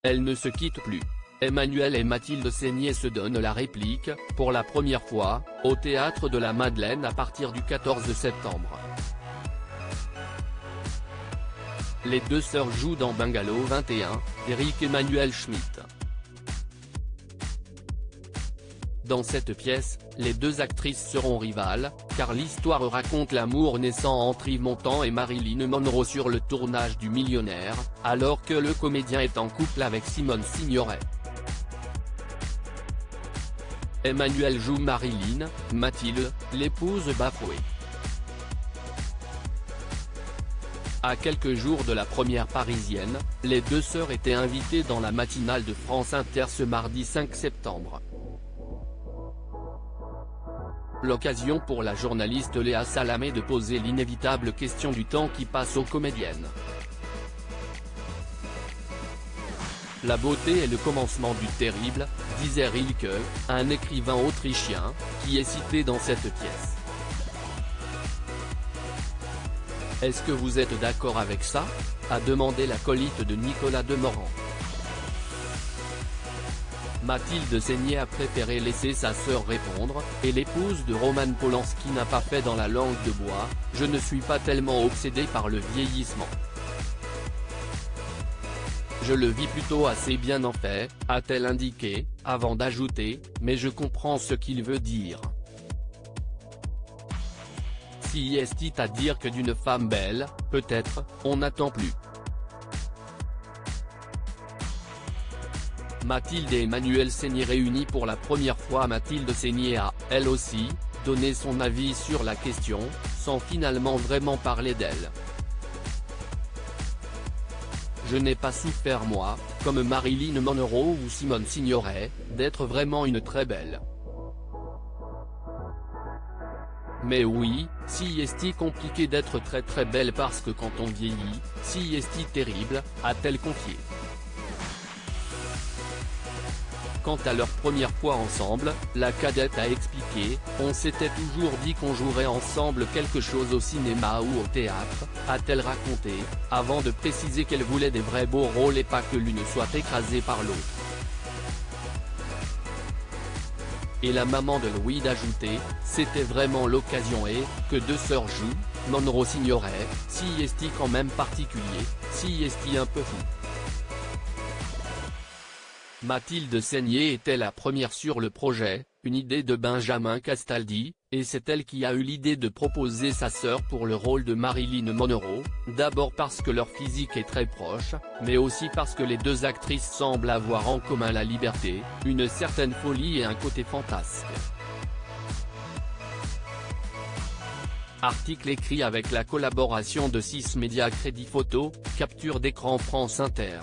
Elles ne se quittent plus. Emmanuel et Mathilde Seigner se donnent la réplique, pour la première fois, au Théâtre de la Madeleine à partir du 14 septembre. Les deux sœurs jouent dans Bungalow 21, d'Éric Emmanuel Schmitt. Dans cette pièce, les deux actrices seront rivales, car l'histoire raconte l'amour naissant entre Yves Montand et Marilyn Monroe sur le tournage du Millionnaire, alors que le comédien est en couple avec Simone Signoret. Emmanuel joue Marilyn, Mathilde, l'épouse bafouée. À quelques jours de la première parisienne, les deux sœurs étaient invitées dans la matinale de France Inter ce mardi 5 septembre. L'occasion pour la journaliste Léa Salamé de poser l'inévitable question du temps qui passe aux comédiennes. La beauté est le commencement du terrible, disait Rilke, un écrivain autrichien, qui est cité dans cette pièce. Est-ce que vous êtes d'accord avec ça ? A demandé l'acolyte de Nicolas Demorand. Mathilde Seigner a préféré laisser sa sœur répondre, et l'épouse de Roman Polanski n'a pas fait dans la langue de bois, « Je ne suis pas tellement obsédée par le vieillissement. Je le vis plutôt assez bien en fait », a-t-elle indiqué, avant d'ajouter, « mais je comprends ce qu'il veut dire. Si est-il à dire que d'une femme belle, peut-être, on n'attend plus. » Mathilde et Emmanuel Seigner réunis pour la première fois. Mathilde Seigner a, elle aussi, donné son avis sur la question, sans finalement vraiment parler d'elle. « Je n'ai pas souffert moi, comme Marilyn Monroe ou Simone Signoret, d'être vraiment une très belle. Mais oui, si est-il compliqué d'être très très belle parce que quand on vieillit, si est-il terrible », a-t-elle confié. Quant à leur première fois ensemble, la cadette a expliqué, « On s'était toujours dit qu'on jouerait ensemble quelque chose au cinéma ou au théâtre », a-t-elle raconté, avant de préciser qu'elle voulait des vrais beaux rôles et pas que l'une soit écrasée par l'autre. Et la maman de Louis d'ajouter, « C'était vraiment l'occasion et, que deux sœurs jouent, Monroe Signoret, si est-il quand même particulier, si est-il un peu fou. » Mathilde Seigner était la première sur le projet, une idée de Benjamin Castaldi, et c'est elle qui a eu l'idée de proposer sa sœur pour le rôle de Marilyn Monroe, d'abord parce que leur physique est très proche, mais aussi parce que les deux actrices semblent avoir en commun la liberté, une certaine folie et un côté fantasque. Article écrit avec la collaboration de 6 médias. Crédit photo, capture d'écran France Inter.